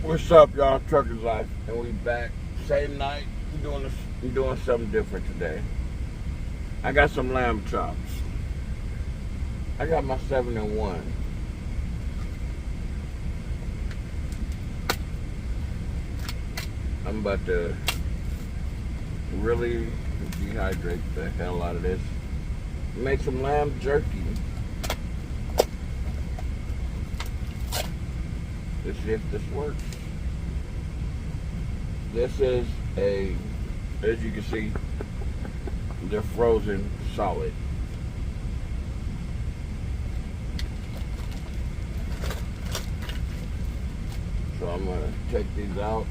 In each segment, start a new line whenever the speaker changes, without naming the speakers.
What's up, y'all? Truckers Life, and we back. Same night. We're doing something different today. I got some lamb chops. I got my 7-in-1. I'm about to really dehydrate the hell out of this. Make some lamb jerky. Let's see if this works. This is as you can see, they're frozen solid. So I'm gonna take these out,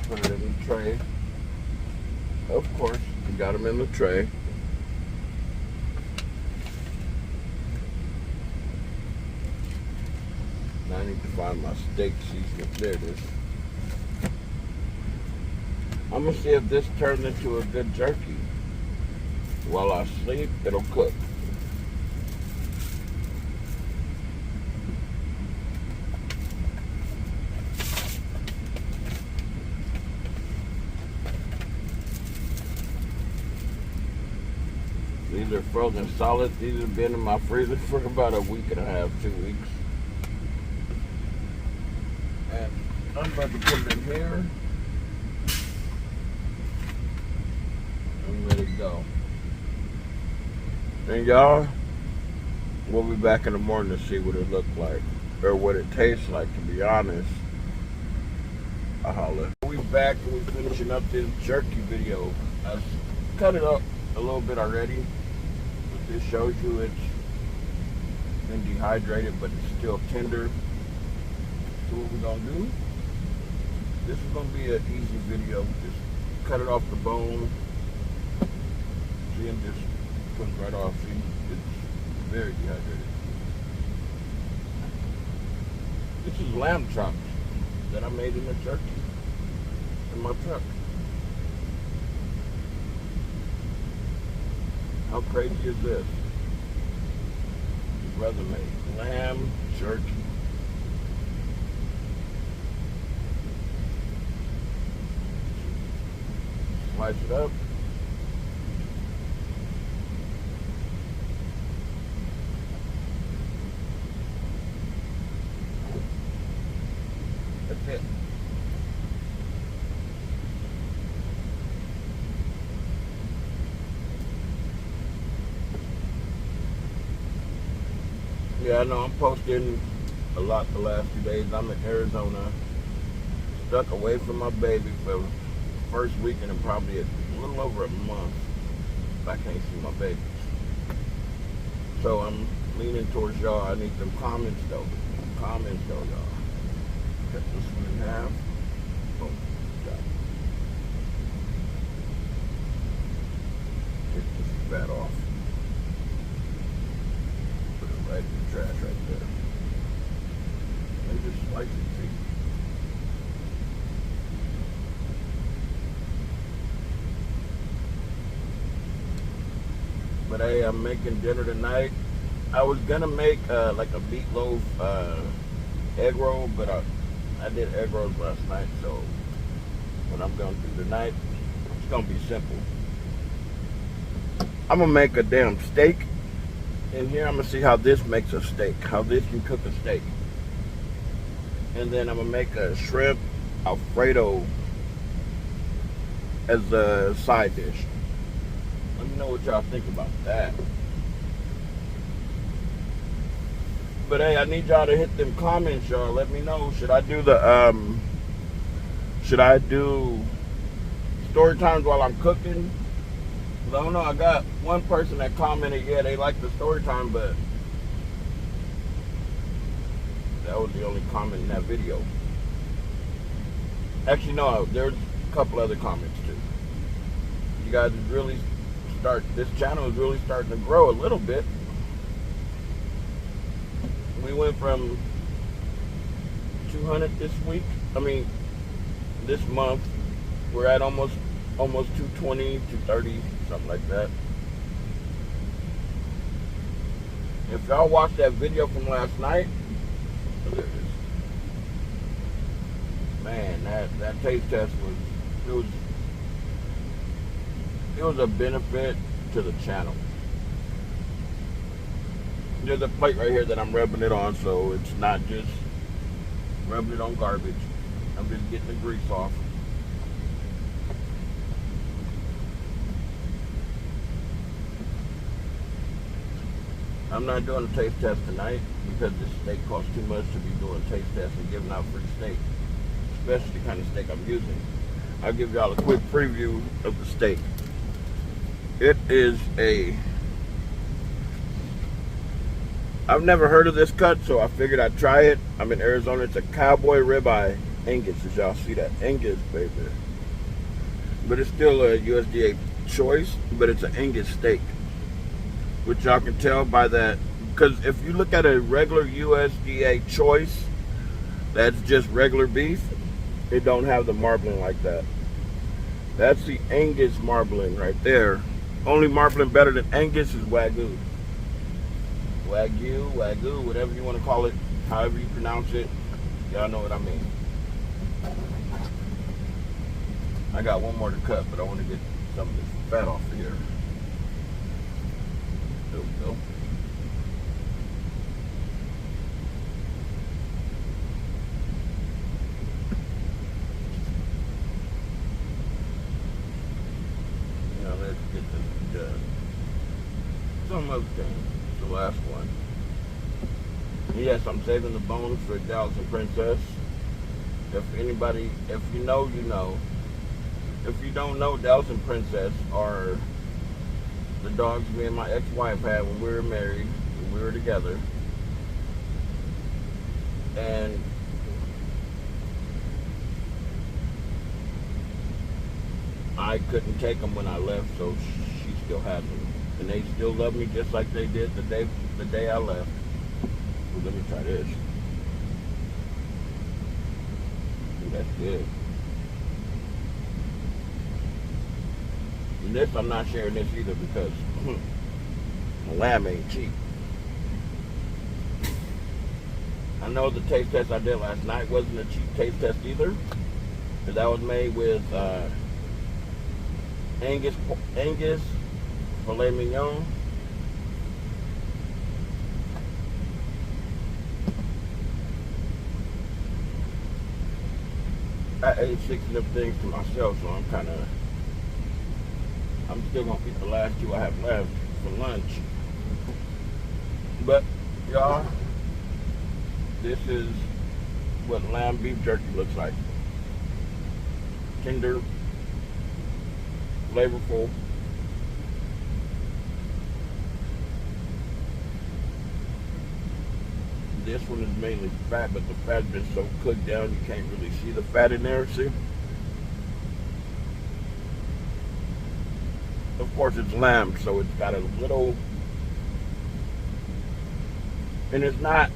put it in the tray. Of course, we got them in the tray. Now I need to find my steak seasoning. There it is. I'm gonna see if this turns into a good jerky. While I sleep, it'll cook. These are frozen solid. These have been in my freezer for about a week and a half, 2 weeks. And I'm about to put it in here. And let it go. And y'all, we'll be back in the morning to see what it looked like. Or what it tastes like, to be honest. I'll holler. We're back and we're finishing up this jerky video. I cut it up a little bit already. This shows you it's been dehydrated, but it's still tender. So what we're gonna do, this is gonna be an easy video. Just cut it off the bone. See, and just put it right off. See, it's very dehydrated. This is lamb chops that I made in the jerky in my truck. How crazy is this? Your brother made lamb jerky. Slice it up. That's it. Yeah, I know I'm posting a lot the last few days. I'm in Arizona, stuck away from my baby for the first weekend and probably a little over a month. I can't see my babies. So I'm leaning towards y'all. I need them comments though. Comments though, y'all. Cut this one in half. Boom. Got it. Take this fat off. Right in the trash right there. And just slice it, see? But hey, I'm making dinner tonight. I was gonna make like a meatloaf egg roll, but I did egg rolls last night, so what I'm gonna do tonight, it's gonna be simple. I'm gonna make a damn steak. In here, I'm gonna see how this makes a steak, how this can cook a steak. And then I'm gonna make a shrimp Alfredo as a side dish. Let me know what y'all think about that. But hey, I need y'all to hit them comments, y'all. Let me know. Should I do story times while I'm cooking? I don't know, I got one person that commented, yeah, they like the story time, but that was the only comment in that video. Actually, no, there's a couple other comments too. You guys really this channel is really starting to grow a little bit. We went from 200 this month. We're at almost 220, 230, something like that. If y'all watched that video from last night, there it is. taste test was it was a benefit to the channel. There's a plate right here that I'm rubbing it on, so it's not just rubbing it on garbage. I'm just getting the grease off. I'm not doing a taste test tonight because this steak costs too much to be doing taste tests and giving out free steak, especially the kind of steak I'm using. I'll give y'all a quick preview of the steak. It is I've never heard of this cut, so I figured I'd try it. I'm in Arizona. It's a cowboy ribeye Angus, as y'all see that. Angus, baby. But it's still a USDA choice, but it's an Angus steak. Which y'all can tell by that, because if you look at a regular USDA choice, that's just regular beef, it don't have the marbling like that. That's the Angus marbling right there. Only marbling better than Angus is Wagyu. Wagyu, whatever you want to call it, however you pronounce it, y'all know what I mean. I got one more to cut, but I want to get some of this fat off of here. There we go. Now let's get this done. Some other thing. The last one. Yes, I'm saving the bones for Dallas and Princess. If you know, you know. If you don't know, Dallas and Princess are the dogs me and my ex-wife had when we were married, when we were together. And I couldn't take them when I left, so she still has them. And they still love me just like they did the day I left. Well, let me try this. Ooh, that's good. And this, I'm not sharing this either because lamb ain't cheap. I know the taste test I did last night wasn't a cheap taste test either, because that was made with Angus filet mignon. I ate 6 of them things to myself, so I'm still gonna eat the last 2 I have left for lunch. But y'all, this is what lamb beef jerky looks like. Tender, flavorful. This one is mainly fat, but the fat's been so cooked down you can't really see the fat in there, see? Of course it's lamb, so it's got a little, and it's not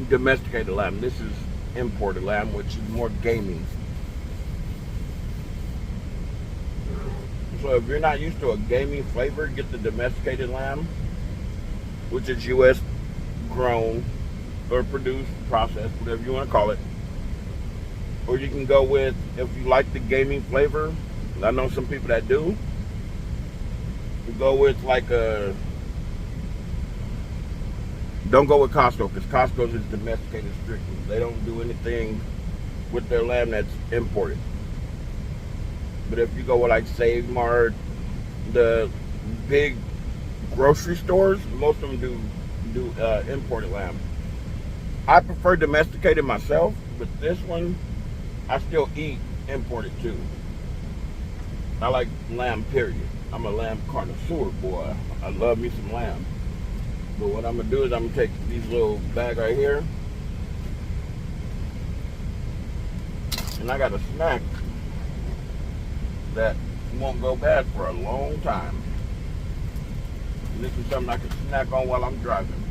domesticated lamb. This is imported lamb, which is more gamey. So if you're not used to a gamey flavor, get the domesticated lamb, which is US grown or produced, processed, whatever you want to call it. Or you can go with, if you like the gaming flavor, I know some people that do, you go with like don't go with Costco, because Costco's is domesticated strictly. They don't do anything with their lamb that's imported. But if you go with like Save Mart, the big grocery stores, most of them do imported lamb. I prefer domesticated myself, but this one I still eat imported too. I like lamb, period. I'm a lamb connoisseur, boy. I love me some lamb. But what I'm gonna do is I'm gonna take these little bag right here, and I got a snack that won't go bad for a long time. And this is something I can snack on while I'm driving.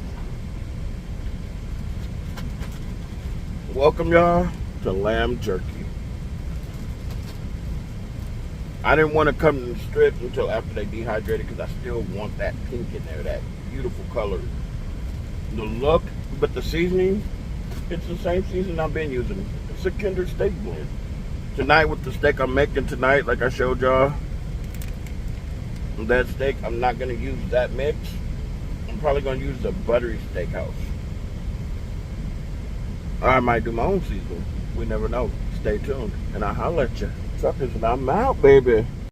Welcome y'all to lamb jerky. I didn't want to come to the strip until after they dehydrated, because I still want that pink in there, that beautiful color. The look, but the seasoning, it's the same seasoning I've been using. It's a Kinder steak blend. Tonight with the steak I'm making tonight, like I showed y'all, that steak, I'm not going to use that mix. I'm probably going to use the buttery steakhouse. Or I might do my own seasoning. We never know. Stay tuned. And I'll holler at you. Truckers, and I'm out, baby.